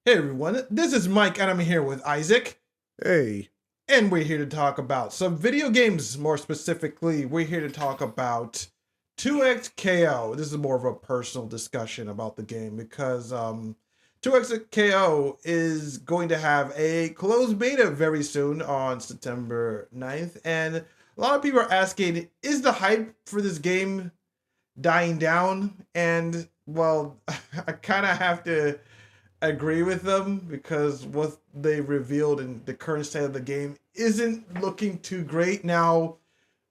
Hey everyone, this is Mike and I'm here with Isaac. Hey, And we're here to talk about some video games. More specifically, we're here to talk about 2XKO. This is more of a personal discussion about the game because 2XKO is going to have a closed beta very soon on September 9th. And a lot of people are asking, is the hype for this game dying down? And well, I kind of have to agree with them because what they revealed in the current state of the game isn't looking too great. Now,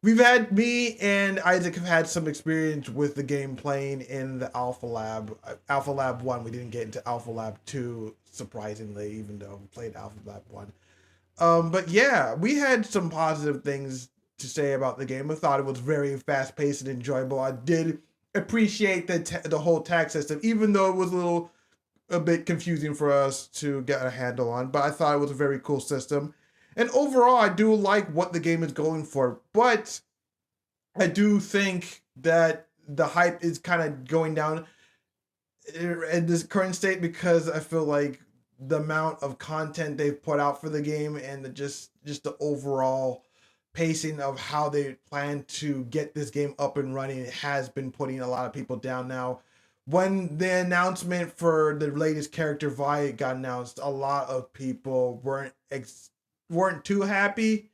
me and Isaac have had some experience with the game playing in the Alpha Lab. Alpha Lab 1, we didn't get into Alpha Lab 2, surprisingly, even though we played Alpha Lab 1. But yeah, we had some positive things to say about the game. I thought it was very fast paced and enjoyable. I did appreciate the whole tag system, even though it was a bit confusing for us to get a handle on, but I thought it was a very cool system. And overall, I do like what the game is going for, but I do think that the hype is kind of going down in this current state because I feel like the amount of content they've put out for the game and just the overall pacing of how they plan to get this game up and running has been putting a lot of people down now. When the announcement for the latest character Vi got announced, a lot of people weren't too happy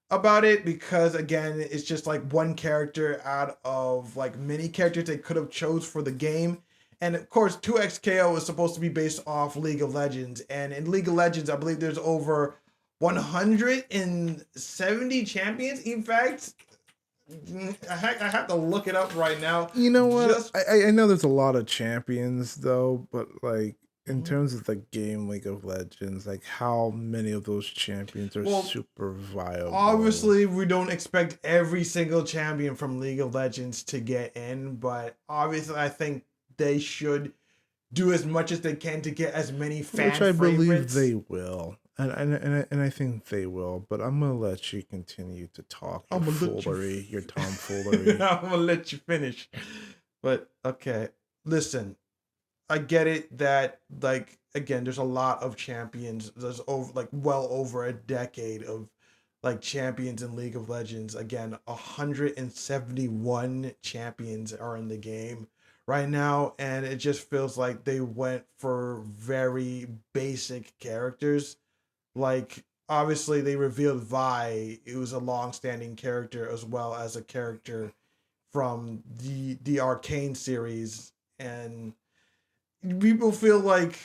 about it because again, it's just like one character out of like many characters they could have chose for the game. And of course, 2XKO is supposed to be based off League of Legends. And in League of Legends, I believe there's over 170 champions. In fact, I have to look it up right now. you know what? Just I know there's a lot of champions though, but like in Mhm. terms of the game League of Legends, like how many of those champions are well, super viable? obviously, we don't expect every single champion from League of Legends to get in, but obviously, I think they should do as much as they can to get as many Which fan I believe favorites. they will. And I think they will, but I'm gonna let you continue to talk your I'm gonna let you. foolery, your I'm tomfoolery. gonna let you finish. But okay, listen. I get it that like again, there's a lot of champions. There's over like well over a decade of like champions in League of Legends. Again, 171 champions are in the game right now, and it just feels like they went for very basic characters. Like obviously they revealed Vi, it was a long-standing character as well as a character from the Arcane series, and people feel like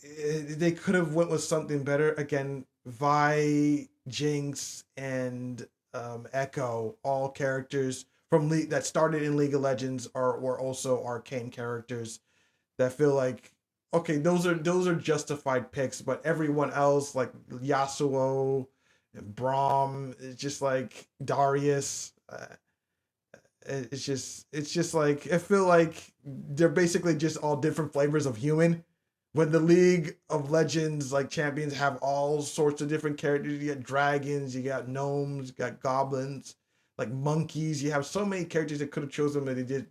they could have went with something better. Again, Vi, Jinx, and Echo, all characters from that started in League of Legends are were also Arcane characters that feel like okay, those are justified picks, but everyone else like Yasuo, and Braum, it's just like Darius. It's just like I feel like they're basically just all different flavors of human. When the League of Legends like champions have all sorts of different characters, you got dragons, you got gnomes, you got goblins, like monkeys. You have so many characters that could have chosen, but they just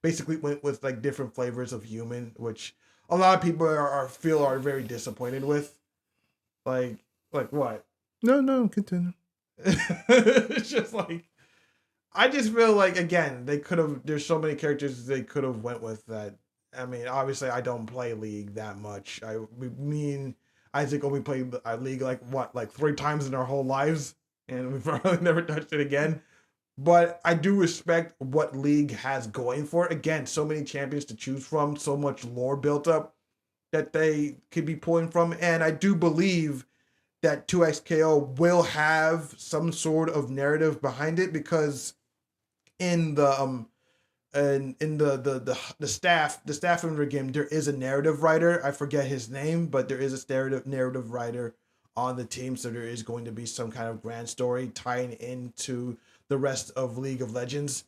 basically went with like different flavors of human, which a lot of people are very disappointed with. Like like what? No, no, continue. It's just like I just feel like again they could have. There's so many characters they could have went with that. I mean, obviously I don't play League that much. Me and Isaac only played League like what, like 3 times in our whole lives, and we've probably never touched it again. But I do respect what League has going for it. Again, so many champions to choose from, so much lore built up that they could be pulling from, and I do believe that 2XKO will have some sort of narrative behind it because in the and in the staff in the game there is a narrative writer. I forget his name, but there is a narrative writer on the team, so there is going to be some kind of grand story tying into the rest of League of Legends.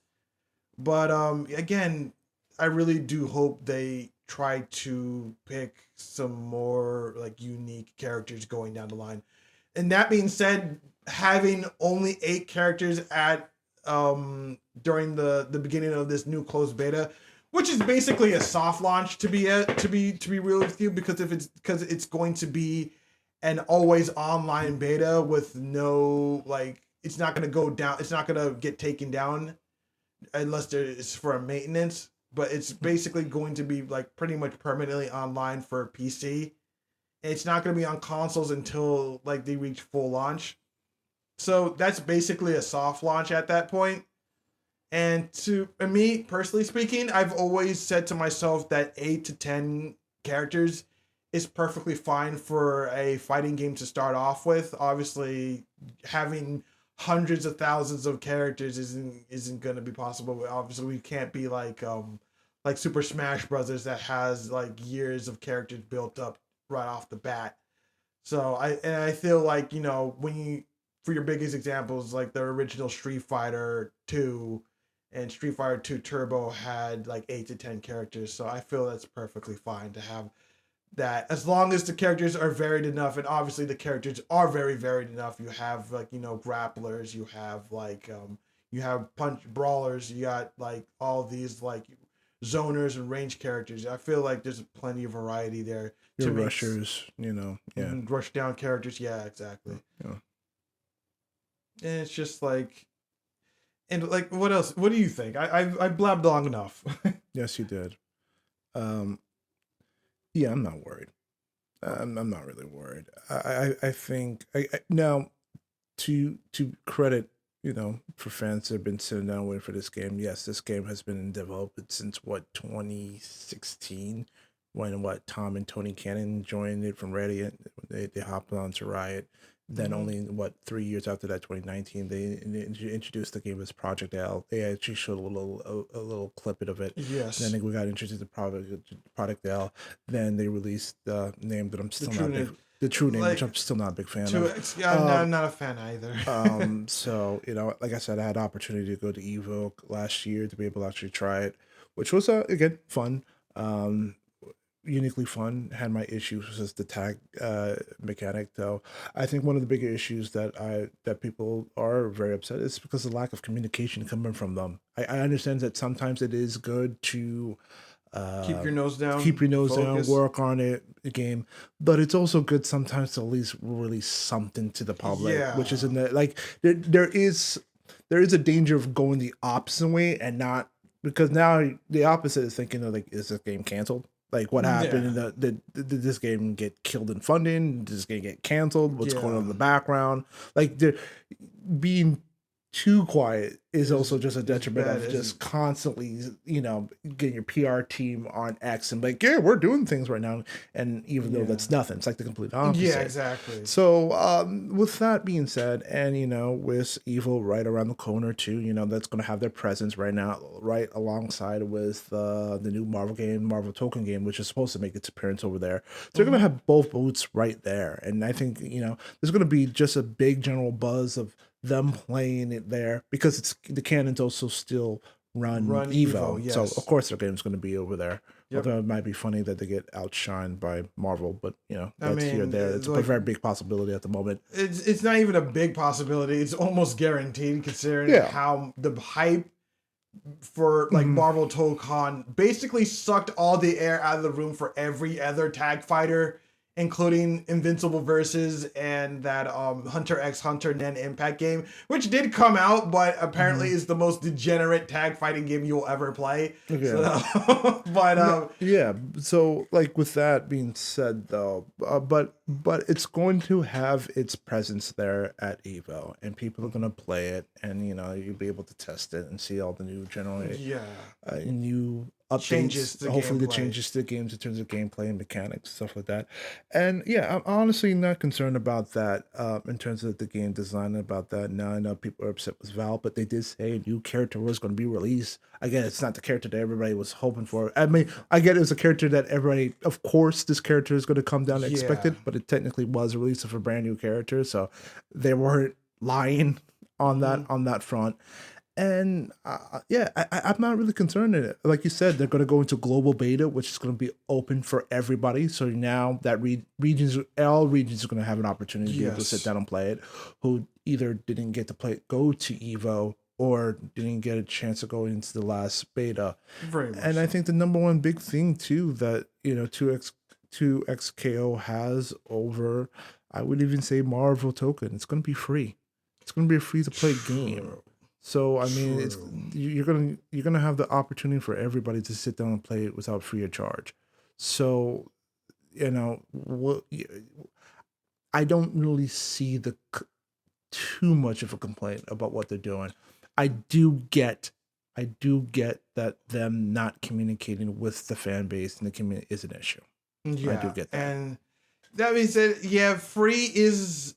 But again, I really do hope they try to pick some more like unique characters going down the line. And that being said, having only 8 characters at during the beginning of this new closed beta which is basically a soft launch to be real with you, because it's going to be an always online beta with no, like, it's not going to go down, it's not going to get taken down unless there is for a maintenance, but it's basically going to be like pretty much permanently online for PC. And it's not going to be on consoles until like they reach full launch. So that's basically a soft launch at that point. And to me personally speaking, I've always said to myself that 8 to 10 characters is perfectly fine for a fighting game to start off with. Obviously, having hundreds of thousands of characters isn't going to be possible. Obviously, we can't be like Super Smash Brothers that has like years of characters built up right off the bat. So I feel like, when you, for your biggest examples, like the original Street Fighter 2 and Street Fighter 2 Turbo had like 8 to 10 characters. So I feel that's perfectly fine to have that, as long as the characters are varied enough. And obviously the characters are very varied enough. You have like, grapplers, you have like you have punch brawlers, you got like all these like zoners and range characters. I feel like there's plenty of variety there Your to make rushers, yeah. rush down characters. Yeah, exactly. Yeah. And it's just like, and like, what else? What do you think? I blabbed long enough. Yes, you did. Um, yeah, I'm not worried. I'm not really worried. I think now to credit, for fans that have been sitting down waiting for this game. Yes, this game has been in development since what 2016, when what Tom and Tony Cannon joined it from Reddit. They hopped on to Riot. Then only what 3 years after that, 2019, they introduced the game as Project L. They actually showed a little clip of it. Yes. Then we got introduced to Project L. Then they released the name that I'm still not big. The true name, which I'm still not a big fan of. Yeah, I'm not a fan either. So like I said, I had the opportunity to go to Evo last year to be able to actually try it, which was again fun. Uniquely fun. Had my issues with just the tag mechanic, though. I think one of the bigger issues that people are very upset is because of the lack of communication coming from them. I understand that sometimes it is good to keep your nose down, down, work on it, the game, but it's also good sometimes to at least release something to the public, which is in the like there is a danger of going the opposite way and not, because now the opposite is thinking of like, is this game canceled? Like, what happened? Did this game get killed in funding? Did this game get canceled? What's going on in the background? Like, being too quiet is also just a detriment of just constantly, getting your PR team on X and like, yeah, we're doing things right now. And even though that's nothing, it's like the complete opposite. Yeah, exactly. So with that being said, and, with Evil right around the corner too, that's going to have their presence right now, right alongside with the new Marvel game, Marvel Tokon game, which is supposed to make its appearance over there. So they're going to have both booths right there. And I think, there's going to be just a big general buzz of them playing it there, because it's the canons also still run Evo. Yes. So of course their game's going to be over there. Although it might be funny that they get outshined by Marvel, but that's here or there. It's like, a very big possibility at the moment. It's not even a big possibility. It's almost guaranteed, considering how the hype for like Marvel Tokon basically sucked all the air out of the room for every other tag fighter, including Invincible Versus and that Hunter x Hunter Nen Impact game, which did come out, but apparently is the most degenerate tag fighting game you'll ever play. So, So like, with that being said, though, but it's going to have its presence there at Evo, and people are going to play it, and you'll be able to test it and see all the new new updates, hopefully the changes to the games in terms of gameplay and mechanics, stuff like that. And I'm honestly not concerned about that in terms of the game design, about that. Now I know people are upset with Valve, but they did say a new character was going to be released. Again, it's not the character that everybody was hoping for. I mean, I get it was a character that everybody, of course, this character is going to come down expected, but it technically was a release of a brand new character, so they weren't lying on that front. And I'm not really concerned in it. Like you said, they're going to go into global beta, which is going to be open for everybody. So now that all regions are going to have an opportunity to be able to sit down and play it, who either didn't get to go to Evo or didn't get a chance to go into the last beta. Very much And I so. think the number one big thing too that, you know, 2XKO has over, I would even say, Marvel Token, it's going to be free. It's going to be a free to play game. True. So I mean, it's True. you're gonna have the opportunity for everybody to sit down and play it without free of charge. So you know what, I don't really see too much of a complaint about what they're doing. I do get I do get that them not communicating with the fan base and the community is an issue. I do Yeah, get that. and that being said, yeah, free is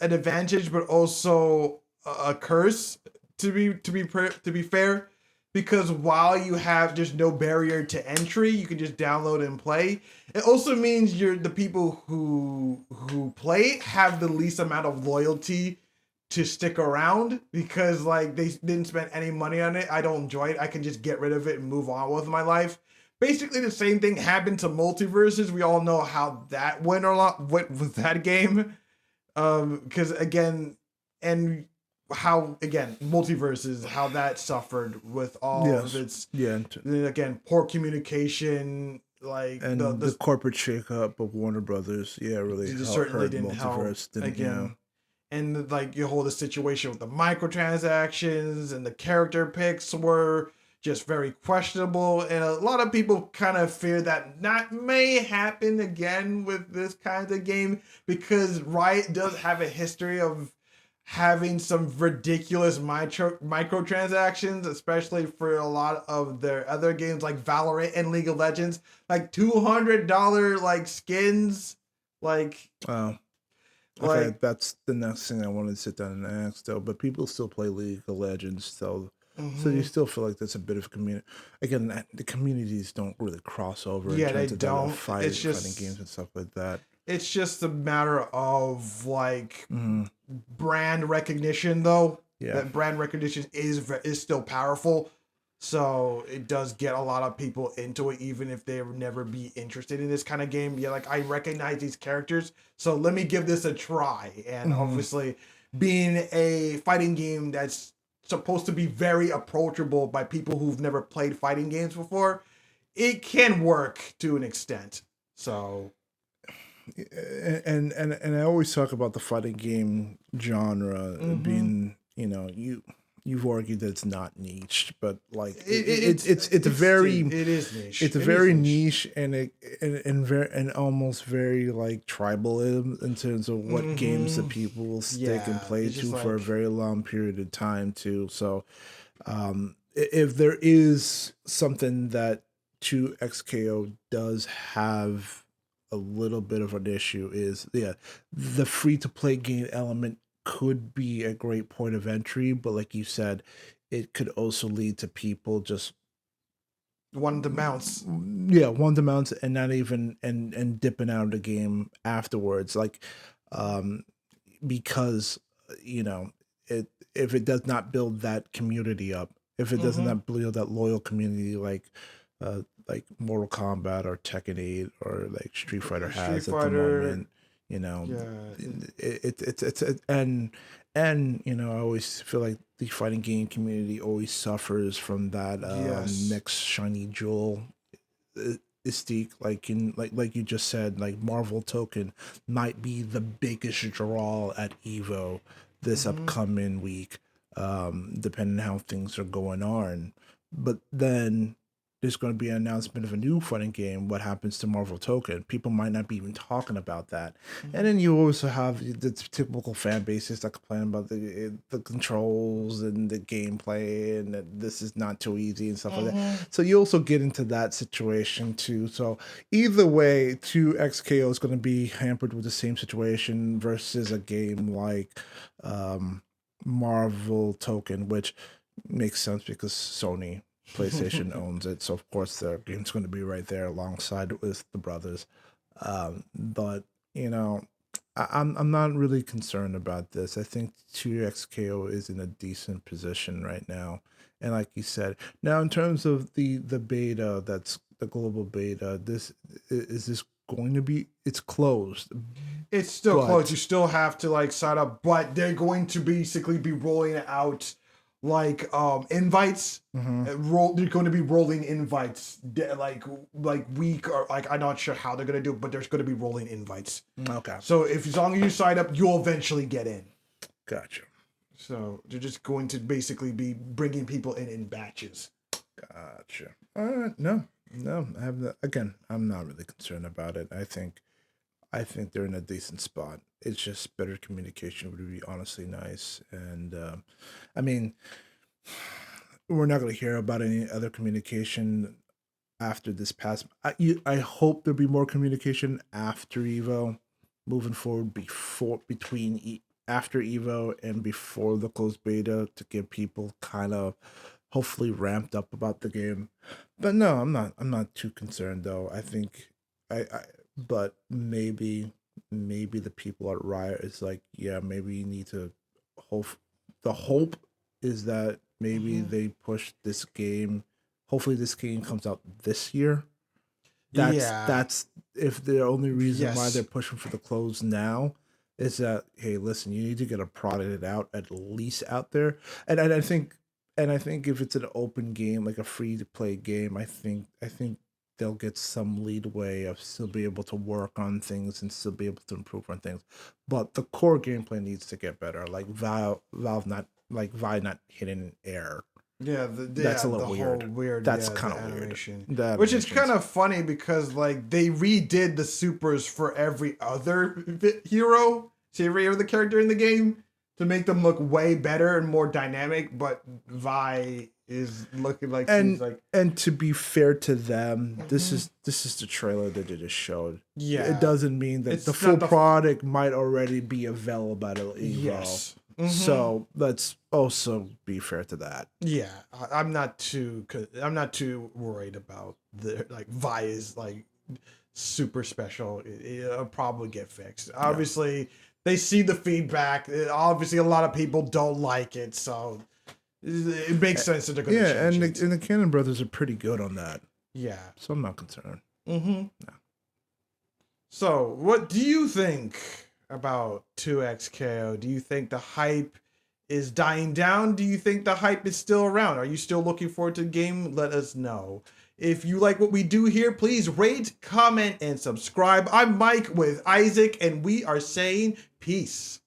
an advantage, but also a curse to be fair, because while you have just no barrier to entry, you can just download and play. It also means you're the people who play have the least amount of loyalty to stick around because like they didn't spend any money on it. I don't enjoy it. I can just get rid of it and move on with my life. Basically, the same thing happened to multiverses. We all know how that went a lot with that game. Because again, and how again multiverses how that suffered with all of Yes. its Yeah. again poor communication, like And the the corporate shakeup of Warner Brothers, yeah, really certainly hurt didn't help multiverse. Didn't, yeah. again. And like you hold the situation with the microtransactions and the character picks were just very questionable, and a lot of people kind of fear that not may happen again with this kind of game because Riot does have a history of having some ridiculous microtransactions, especially for a lot of their other games like Valorant and League of Legends, like $200 like skins, like Wow. Okay, like that's the next thing I wanted to sit down and ask though. But people still play League of Legends, so you mhm. still feel like that's a bit of a community. Again, the communities don't really cross over in Yeah, they terms of that don't. fighting games and stuff like that. It's just a matter of like Hmm. brand recognition, though. Yeah. That brand recognition is still powerful, so it does get a lot of people into it, even if they would never be interested in this kind of game. Yeah, like I recognize these characters, so let me give this a try. And Hmm. obviously, being a fighting game that's supposed to be very approachable by people who've never played fighting games before, it can work to an extent. So And I always talk about the fighting game genre mm-hmm. being, you know, you've argued that it's not niche, but like it's a It's very, it is niche. it's a It is very niche. niche and very and almost very like tribal in terms of what games that Mm-hmm. people will stick and Yeah, play it's just to for a like very long period of time too. So if there is something that 2XKO does have a little bit of an issue is, yeah, the free to play game element could be a great point of entry, but like you said, it could also lead to people just one to bounce. yeah, one to mount and not even and dipping out of the game afterwards, like um because you know, it if it does not build that community up, if it does Mm-hmm. not build that loyal community like Mortal Kombat or Tekken 8 or like Street Fighter Street has at the Fighter. moment, you know, Yeah. and you know, I always feel like the fighting game community always suffers from that Yes. next shiny jewel uh, mystique, like in like you just said, like Marvel Token might be the biggest draw at Evo this Mm-hmm. upcoming week, depending on how things are going on. But then there's going to be an announcement of a new fighting game. What happens to Marvel Token? People might not be even talking about that. And Mm-hmm. then you also have the typical fan bases that complain about the controls and the gameplay and that this is not too easy and stuff like that. Mm-hmm. So you also get into that situation too. So either way, 2XKO is going to be hampered with the same situation versus a game like um, Marvel Token, which makes sense because Sony PlayStation owns it. So of course their game's going to be right there alongside with the brothers. But you know, I'm not really concerned about this. I think 2XKO is in a decent position right now. And like you said, now in terms of the beta, that's the global beta, this is this going to be, it's closed, It's still But closed. You still have to like sign up, but they're going to basically be rolling out like invites. mhm. They're going to be rolling invites like week or like I'm not sure how they're going to do it, but there's going to be rolling invites. Okay, So if as long as you sign up, you'll eventually get in. gotcha. So they're just going to basically be bringing people in batches. Gotcha. No, I have the, again. I'm not really concerned about it. I think they're in a decent spot. It's just better communication would be honestly nice. And I mean, we're not going to hear about any other communication after this past. I hope there'll be more communication after Evo, moving forward after Evo and before the closed beta to get people kind of hopefully ramped up about the game. But no, I'm not too concerned though. I think I but maybe the people at Riot is like, yeah, maybe you need to hope. The hope is that maybe they push this game. Hopefully this game comes out this year. Yeah. That's if the only reason why Yes. they're pushing for the close now is that, hey, listen, you need to get a product out at least out there. And I think if it's an open game, like a free to play game, I think they'll get some leadway of still be able to work on things and still be able to improve on things. But the core gameplay needs to get better. Like Valve not like Vi not hitting air. Yeah, That's a little the weird. whole weird. That's Yeah, kind the of weird. animation, The which is animations. kind of funny because like they redid the supers for every other hero, so every other character in the game to make them look way better and more dynamic. But Vi is looking like she's like, and to be fair to them, this is the trailer that they just showed. yeah, It doesn't mean that it's the not full the- product might already be available at Evo. yes. Mhm. So let's also be fair to that. Yeah, I'm not too worried about the like Vi is like super special. It'll probably get fixed. Obviously, they see the feedback. Obviously, a lot of people don't like it, so it makes sense that they're going to Yeah, change and it. and the Cannon brothers are pretty good on that, Yeah. so I'm not concerned. Mm-hmm. So, what do you think about 2XKO? Do you think the hype is dying down? Do you think the hype is still around? Are you still looking forward to the game? Let us know. If you like what we do here, please rate, comment, and subscribe. I'm Mike with Isaac, and we are saying peace.